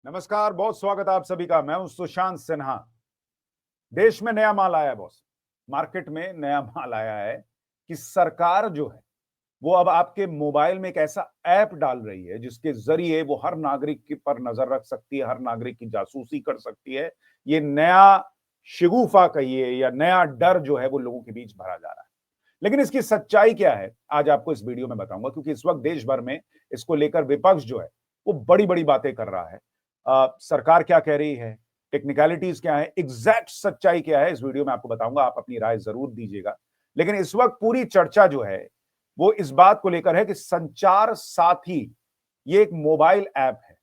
नमस्कार, बहुत स्वागत है आप सभी का। मैं हूं सुशांत सिन्हा। देश में नया माल आया है बॉस। मार्केट में नया माल आया है कि सरकार जो है वो अब आपके मोबाइल में एक ऐसा ऐप डाल रही है जिसके जरिए वो हर नागरिक के पर नजर रख सकती है, हर नागरिक की जासूसी कर सकती है। ये नया शिगुफा कहिए या नया डर जो है वो लोगों के बीच भरा जा रहा है। लेकिन इसकी सच्चाई क्या है आज आपको इस वीडियो में बताऊंगा, क्योंकि इस वक्त देश भर में इसको लेकर विपक्ष जो है वो बड़ी बड़ी बातें कर रहा है। सरकार क्या कह रही है, टेक्निकलिटीज क्या है, एग्जैक्ट सच्चाई क्या है, इस वीडियो में आपको बताऊंगा। आप अपनी राय जरूर दीजिएगा। लेकिन इस वक्त पूरी चर्चा जो है वो इस बात को लेकर है कि संचार साथी ये एक मोबाइल ऐप है।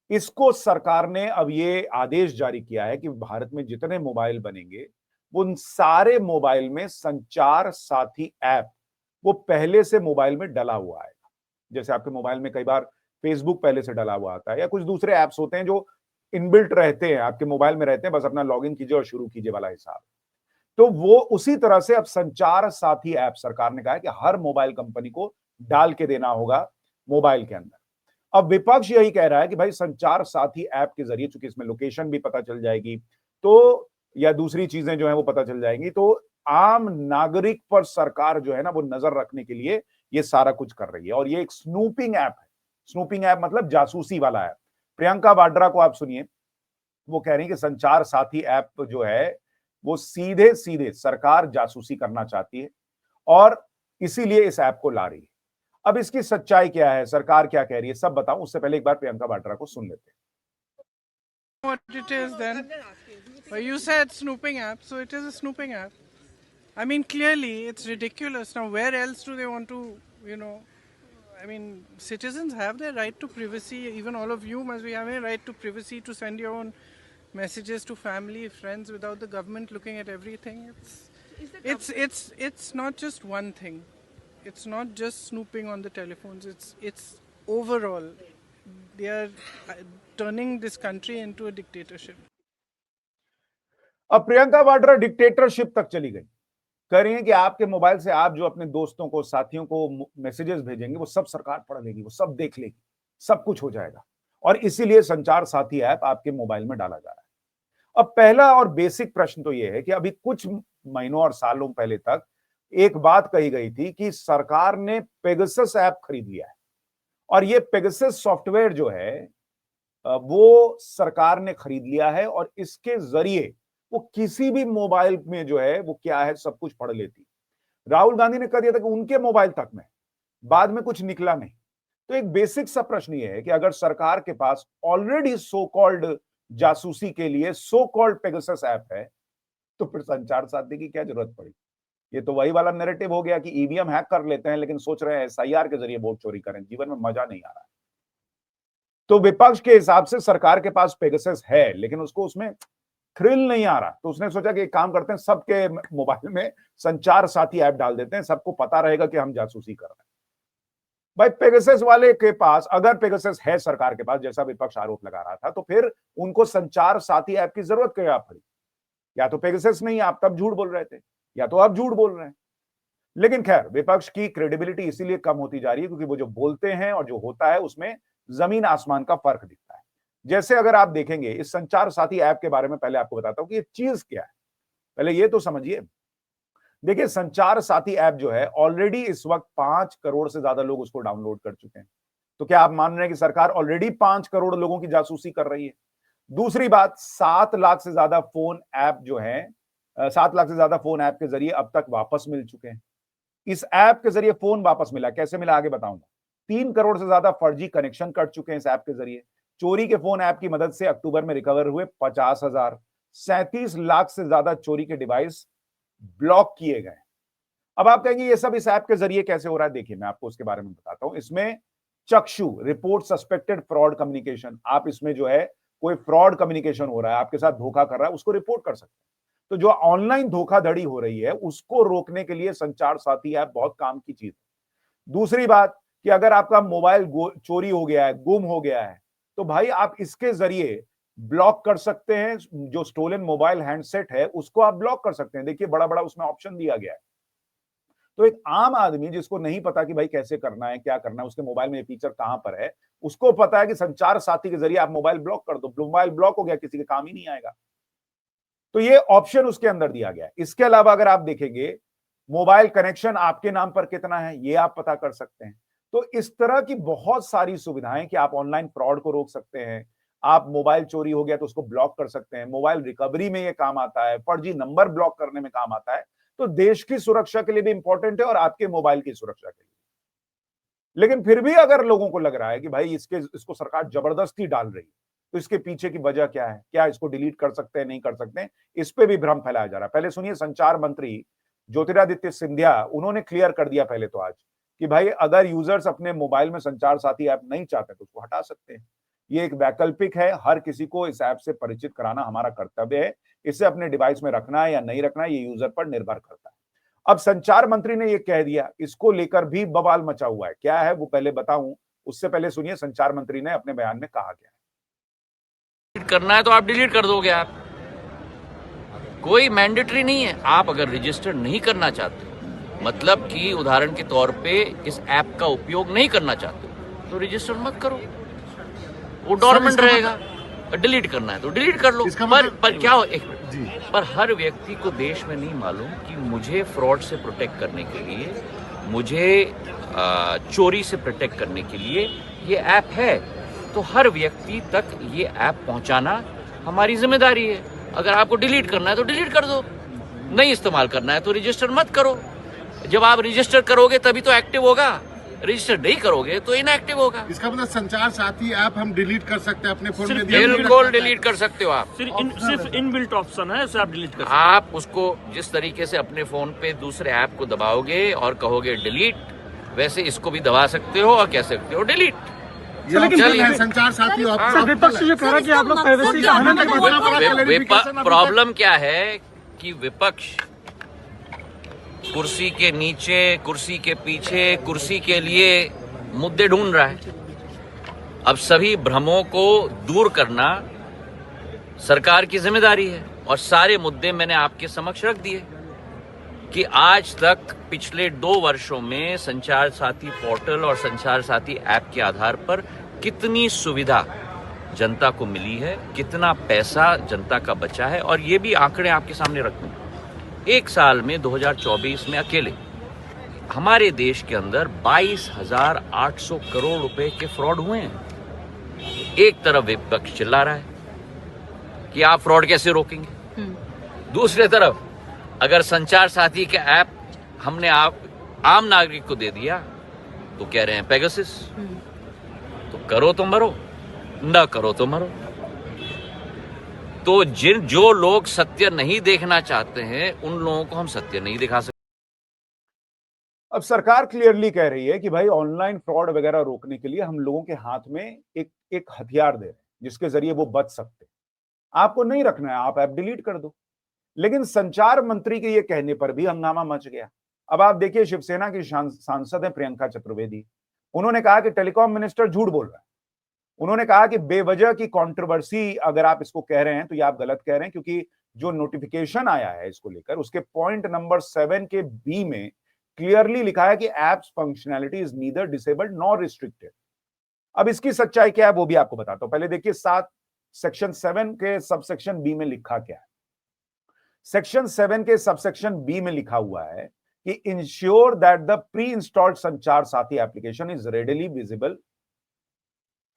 इसको सरकार ने अब ये आदेश जारी किया है कि भारत में जितने मोबाइल बनेंगे उन सारे मोबाइल में संचार साथी ऐप वो पहले से मोबाइल में डला हुआ आएगा। जैसे आपके मोबाइल में कई बार फेसबुक पहले से डला हुआ आता है या कुछ दूसरे ऐप्स होते हैं जो इनबिल्ट रहते हैं, आपके मोबाइल में रहते हैं, बस अपना लॉगिन कीजिए और शुरू कीजिए वाला हिसाब। तो वो उसी तरह से अब संचार साथी ऐप सरकार ने कहा है कि हर मोबाइल कंपनी को डाल के देना होगा मोबाइल के अंदर। अब विपक्ष यही कह रहा है कि भाई संचार साथी ऐप के जरिए, चूंकि इसमें लोकेशन भी पता चल जाएगी तो या दूसरी चीजें जो है वो पता चल जाएंगी, तो आम नागरिक पर सरकार जो है ना वो नजर रखने के लिए ये सारा कुछ कर रही है। और ये एक स्नूपिंग ऐप है। स्नूपिंग ऐप मतलब जासूसी वाला ऐप। प्रियंका वाड्रा को आप सुनिए, वो कह रही है कि संचार साथी ऐप जो है वो सीधे सीधे सरकार जासूसी करना चाहती है और इसीलिए इस ऐप को ला रही है। अब इसकी सच्चाई क्या है, सरकार क्या कह रही है, सब बताऊं उससे पहले एक बार प्रियंका वाड्रा को सुन लेते हैं। What it is then? Well, you said snooping app, so it is a snooping app. I mean, clearly, it's ridiculous. Now, where else do they want to, you know? I mean, citizens have their right to privacy. Even all of you must be having a right to privacy to send your own messages to family, friends, without the government looking at everything. It's not just one thing. It's not just snooping on the telephones. It's overall. They are turning this country into a dictatorship. अब Priyanka Vadra dictatorship तक चली गई। कह रही है कि आपके mobile से आप जो अपने दोस्तों को, साथियों को मैसेजेस भेजेंगे वो सब सरकार पढ़ लेगी, वो सब देख लेगी, सब कुछ हो जाएगा। और इसीलिए संचार साथी ऐप आपके मोबाइल में डाला जा रहा है। अब पहला और बेसिक प्रश्न तो यह है कि अभी कुछ महीनों और सालों पहले तक एक बात कही गई थी कि सरकार ने पेगासस ऐप खरीद लिया है और ये पेगासस सॉफ्टवेयर जो है वो सरकार ने खरीद लिया है और इसके जरिए वो किसी भी मोबाइल में जो है वो क्या है सब कुछ पढ़ लेती। राहुल गांधी ने कह दिया था कि उनके मोबाइल तक में, बाद में कुछ निकला नहीं। तो एक बेसिक सा प्रश्न ये है कि अगर सरकार के पास ऑलरेडी सो कॉल्ड जासूसी के लिए सो कॉल्ड पेगासस ऐप है तो फिर संचार साथी की क्या जरूरत पड़ी। ये तो वही वाला नैरेटिव हो गया कि ईवीएम हैक कर लेते हैं लेकिन सोच रहे हैं एसआईआर के जरिए वोट चोरी करें। जीवन में मजा नहीं आ रहा है। तो विपक्ष के हिसाब से सरकार के पास पेगासस है लेकिन उसको उसमें थ्रिल नहीं आ रहा, तो उसने सोचा कि एक काम करते हैं, सबके मोबाइल में संचार साथी ऐप डाल देते हैं, सबको पता रहेगा कि हम जासूसी कर रहे हैं। भाई पेगासस वाले के पास अगर पेगासस है सरकार के पास, जैसा विपक्ष आरोप लगा रहा था, तो फिर उनको संचार साथी ऐप की जरूरत क्या पड़ी। या तो पेगासस नहीं, आप तब झूठ बोल रहे थे, या तो आप झूठ बोल रहे हैं। लेकिन खैर, विपक्ष की क्रेडिबिलिटी इसीलिए कम होती जा रही है क्योंकि वो जो बोलते हैं और जो होता है उसमें जमीन आसमान का फर्क दिखता है। जैसे अगर आप देखेंगे इस संचार साथी ऐप के बारे में, पहले आपको बताता हूं कि ये चीज क्या है। पहले ये तो समझिए। देखिए, संचार साथी ऐप जो है ऑलरेडी इस वक्त 5 करोड़ से ज्यादा लोग उसको डाउनलोड कर चुके हैं। तो क्या आप मान रहे हैं कि सरकार ऑलरेडी 5 करोड़ लोगों की जासूसी कर रही है? दूसरी बात, 7 लाख से ज्यादा फोन ऐप जो है, 7 लाख से ज्यादा फोन ऐप के जरिए अब तक वापस मिल चुके हैं। इस ऐप के जरिए फोन वापस मिला, कैसे मिला आगे बताऊंगा। 3 करोड़ से ज्यादा फर्जी कनेक्शन कट चुके हैं इस ऐप के जरिए। चोरी के फोन ऐप की मदद से अक्टूबर में रिकवर हुए 50,000। 37 लाख से ज्यादा चोरी के डिवाइस ब्लॉक किए गए। अब आप कहेंगे ये सब इस ऐप के जरिए कैसे हो रहा है। देखिए, मैं आपको उसके बारे में बताता हूं। इसमें चक्षु रिपोर्ट सस्पेक्टेड फ्रॉड कम्युनिकेशन, आप इसमें जो है कोई फ्रॉड कम्युनिकेशन हो रहा है, आपके साथ धोखा कर रहा है, उसको रिपोर्ट कर सकते हैं। तो जो ऑनलाइन धोखाधड़ी हो रही है उसको रोकने के लिए संचार साथी ऐप बहुत काम की चीज है। दूसरी बात कि अगर आपका मोबाइल चोरी हो गया है, गुम हो गया है, तो भाई आप इसके जरिए ब्लॉक कर सकते हैं। जो स्टोलन मोबाइल हैंडसेट है उसको आप ब्लॉक कर सकते हैं। देखिए, बड़ा बड़ा उसमें ऑप्शन दिया गया है। तो एक आम आदमी जिसको नहीं पता कि भाई कैसे करना है, क्या करना है, उसके मोबाइल में ये फीचर कहां पर है, उसको पता है कि संचार साथी के जरिए आप मोबाइल ब्लॉक कर दो, मोबाइल ब्लॉक हो गया, किसी के काम ही नहीं आएगा। तो ये ऑप्शन उसके अंदर दिया गया है। इसके अलावा अगर आप देखेंगे, मोबाइल कनेक्शन आपके नाम पर कितना है ये आप पता कर सकते हैं। तो इस तरह की बहुत सारी सुविधाएं कि आप ऑनलाइन फ्रॉड को रोक सकते हैं, आप मोबाइल चोरी हो गया तो उसको ब्लॉक कर सकते हैं, मोबाइल रिकवरी में ये काम आता है, फर्जी नंबर ब्लॉक करने में काम आता है। तो देश की सुरक्षा के लिए भी इंपॉर्टेंट है और आपके मोबाइल की सुरक्षा के लिए। लेकिन फिर भी अगर लोगों को लग रहा है कि भाई इसको सरकार जबरदस्ती डाल रही है, तो इसके पीछे की वजह क्या है, क्या इसको डिलीट कर सकते हैं, नहीं कर सकते हैं, इस पे भी भ्रम फैलाया जा रहा है। पहले सुनिए, संचार मंत्री ज्योतिरादित्य सिंधिया उन्होंने क्लियर कर दिया पहले तो आज कि भाई अगर यूजर्स अपने मोबाइल में संचार साथी ऐप नहीं चाहते तो उसको हटा सकते हैं। ये एक वैकल्पिक है, हर किसी को इस ऐप से परिचित कराना हमारा कर्तव्य है। इसे अपने डिवाइस में रखना है या नहीं रखना है ये यूजर पर निर्भर करता है। अब संचार मंत्री ने ये कह दिया, इसको लेकर भी बवाल मचा हुआ है। क्या है वो पहले बताऊं, उससे पहले सुनिए संचार मंत्री ने अपने बयान में कहा क्या है। करना है तो आप डिलीट कर दोगे, आप कोई मैंडेटरी नहीं है। आप अगर रजिस्टर नहीं करना चाहते, मतलब कि उदाहरण के तौर पे इस ऐप का उपयोग नहीं करना चाहते, तो रजिस्टर मत करो, वो डोरमेंट रहेगा। डिलीट करना है तो डिलीट कर लो। पर क्या हो, एक पर हर व्यक्ति को देश में नहीं मालूम कि मुझे फ्रॉड से प्रोटेक्ट करने के लिए, मुझे चोरी से प्रोटेक्ट करने के लिए ये ऐप है। तो हर व्यक्ति तक ये ऐप पहुंचाना हमारी जिम्मेदारी है। अगर आपको डिलीट करना है तो डिलीट कर दो, नहीं इस्तेमाल करना है तो रजिस्टर मत करो। जब आप रजिस्टर करोगे तभी तो एक्टिव होगा, रजिस्टर नहीं करोगे तो इनएक्टिव होगा। इसका मतलब संचार साथी ऐप हम डिलीट कर सकते हैं अपने फोन में? बिल्कुल डिलीट कर सकते हो आप। सिर्फ इनबिल्ट ऑप्शन है, इसे आप डिलीट कर सकते आप उसको जिस तरीके से अपने फोन पे दूसरे ऐप को दबाओगे और कहोगे डिलीट, वैसे इसको भी दबा सकते हो और कह सकते हो डिलीट। संचार साथी विपक्ष जो कह रहा है कि आप लोग प्राइवेसी का हनन कर प्रॉब्लम क्या है कि विपक्ष कुर्सी के नीचे, कुर्सी के पीछे, कुर्सी के लिए मुद्दे ढूंढ रहा है। अब सभी भ्रमों को दूर करना सरकार की जिम्मेदारी है और सारे मुद्दे मैंने आपके समक्ष रख दिए कि आज तक पिछले 2 वर्षों में संचार साथी पोर्टल और संचार साथी ऐप के आधार पर कितनी सुविधा जनता को मिली है, कितना पैसा जनता का बचा है। और ये भी आंकड़े आपके सामने रखूं, एक साल में 2024 में अकेले हमारे देश के अंदर 22,800 करोड़ रुपए के फ्रॉड हुए हैं। एक तरफ विपक्ष चिल्ला रहा है कि आप फ्रॉड कैसे रोकेंगे, दूसरी तरफ अगर संचार साथी का ऐप हमने आप आम नागरिक को दे दिया तो कह रहे हैं पेगासस। तो करो तो मरो, ना करो तो मरो। तो जो लोग सत्य नहीं देखना चाहते हैं उन लोगों को हम सत्य नहीं दिखा सकते। अब सरकार क्लियरली कह रही है कि भाई ऑनलाइन फ्रॉड वगैरह रोकने के लिए हम लोगों के हाथ में एक हथियार दे रहे हैं जिसके जरिए वो बच सकते हैं। आपको नहीं रखना है, आप ऐप डिलीट कर दो। लेकिन संचार मंत्री के ये कहने पर भी हंगामा मच गया। अब आप देखिए, शिवसेना की सांसद है प्रियंका चतुर्वेदी, उन्होंने कहा कि टेलीकॉम मिनिस्टर झूठ बोल रहा है। उन्होंने कहा कि बेवजह की कंट्रोवर्सी अगर आप इसको कह रहे हैं तो ये आप गलत कह रहे हैं, क्योंकि जो नोटिफिकेशन आया है इसको लेकर उसके पॉइंट नंबर 7 के बी में क्लियरली लिखा है कि apps functionality is neither disabled nor restricted. अब इसकी सच्चाई क्या है वो भी आपको बताता हूं। पहले देखिए सेक्शन 7 के सबसेक्शन बी में लिखा क्या है। सेक्शन 7 के सबसेक्शन बी में लिखा हुआ है कि ensure that the pre installed संचार साथी application is readily visible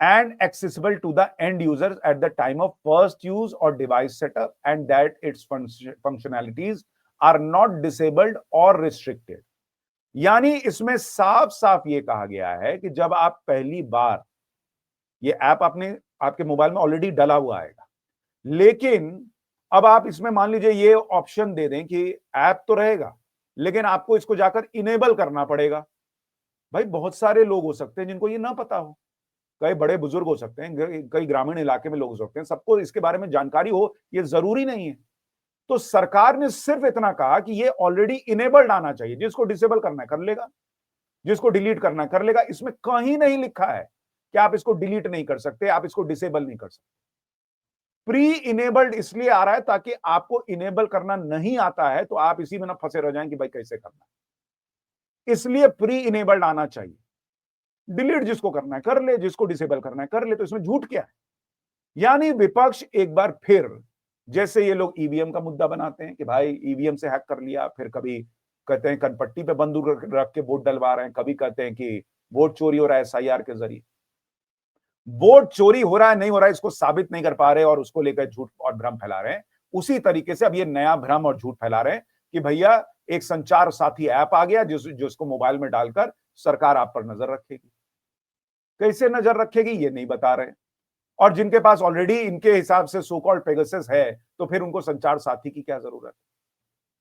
and accessible to the end users at the time of first use or device setup, and that its functionalities are not disabled or restricted। यानी इसमें साफ साफ ये कहा गया है कि जब आप पहली बार ये ऐप आपके मोबाइल में ऑलरेडी डला हुआ आएगा, लेकिन अब आप इसमें मान लीजिए ये ऑप्शन दे दें कि ऐप तो रहेगा लेकिन आपको इसको जाकर इनेबल करना पड़ेगा। भाई बहुत सारे लोग हो सकते हैं जिनको ये ना पता हो, कई बड़े बुजुर्ग हो सकते हैं, कई ग्रामीण इलाके में लोग हो सकते हैं, सबको इसके बारे में जानकारी हो ये जरूरी नहीं है। तो सरकार ने सिर्फ इतना कहा कि ये ऑलरेडी इनेबल्ड आना चाहिए, जिसको डिसेबल करना है कर लेगा, जिसको डिलीट करना है कर लेगा। इसमें कहीं नहीं लिखा है कि आप इसको डिलीट नहीं कर सकते, आप इसको डिसेबल नहीं कर सकते। प्री इनेबल्ड इसलिए आ रहा है ताकि आपको इनेबल करना नहीं आता है तो आप इसी में ना फंसे रह जाएं कि भाई कैसे करना, इसलिए प्री इनेबल्ड आना चाहिए। डिलीट जिसको करना है कर ले, जिसको डिसेबल करना है कर ले, तो इसमें झूठ क्या है? यानी विपक्ष एक बार फिर, जैसे ये लोग ईवीएम का मुद्दा बनाते हैं कि भाई ईवीएम से हैक कर लिया, फिर कभी कहते हैं कनपट्टी पे बंदूक रख के वोट डलवा रहे हैं, कभी कहते हैं कि वोट चोरी हो रहा है एसआईआर के जरिए। वोट चोरी हो रहा है नहीं हो रहा है इसको साबित नहीं कर पा रहे और उसको लेकर झूठ और भ्रम फैला रहे हैं। उसी तरीके से अब ये नया भ्रम और झूठ फैला रहे हैं कि भैया एक संचार साथी ऐप आ गया जिसको मोबाइल में डालकर सरकार आप पर नजर रखेगी। कैसे नजर रखेगी ये नहीं बता रहे, और जिनके पास ऑलरेडी इनके हिसाब से सो कॉल्ड पेगासस है तो फिर उनको संचार साथी की क्या जरूरत है?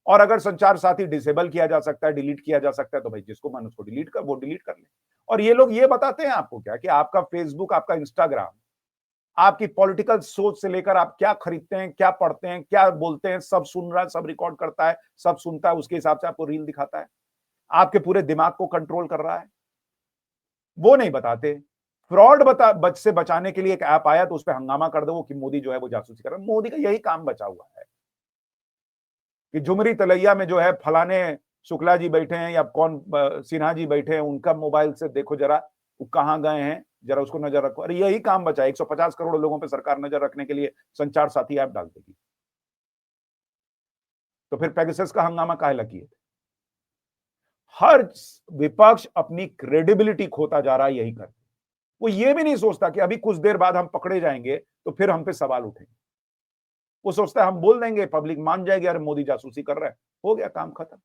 और अगर संचार साथी डिसेबल किया जा सकता है, डिलीट किया जा सकता है, तो भाई जिसको मन उसको डिलीट कर, वो डिलीट कर ले। और ये लोग ये बताते हैं आपको क्या कि आपका फेसबुक, आपका इंस्टाग्राम, आपकी पॉलिटिकल सोच से लेकर आप क्या खरीदते हैं, क्या पढ़ते हैं, क्या बोलते हैं, सब सुन रहा है, सब रिकॉर्ड करता है, सब सुनता है, उसके हिसाब से आपको रील दिखाता है, आपके पूरे दिमाग को कंट्रोल कर रहा है। वो नहीं बताते। फ्रॉड से बचाने के लिए एक ऐप आया तो उस पर हंगामा कर दो कि मोदी जो है वो जासूसी कर रहा है। मोदी का यही काम बचा हुआ है कि झुमरी तलैया में जो है फलाने शुक्ला जी बैठे हैं या कौन सिन्हा जी बैठे हैं, उनका मोबाइल से देखो जरा वो कहां गए हैं, जरा उसको नजर रखो। अरे यही काम बचा है। 150 करोड़ लोगों पे सरकार नजर रखने के लिए संचार साथी ऐप डाल देगी, तो फिर पेगासस का हंगामा काहे लगी है? हर विपक्ष अपनी क्रेडिबिलिटी खोता जा रहा है यही कर। वो ये भी नहीं सोचता कि अभी कुछ देर बाद हम पकड़े जाएंगे तो फिर हम पे सवाल उठेंगे। वो सोचता है हम बोल देंगे, पब्लिक मान जाएगी, अरे मोदी जासूसी कर रहा है, हो गया काम खत्म।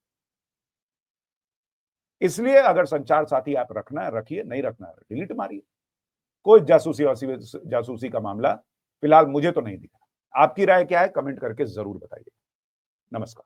इसलिए अगर संचार साथी आप रखना है रखिए, नहीं रखना है डिलीट मारिए। कोई जासूसी का मामला फिलहाल मुझे तो नहीं दिखा। आपकी राय क्या है कमेंट करके जरूर बताइए। नमस्कार।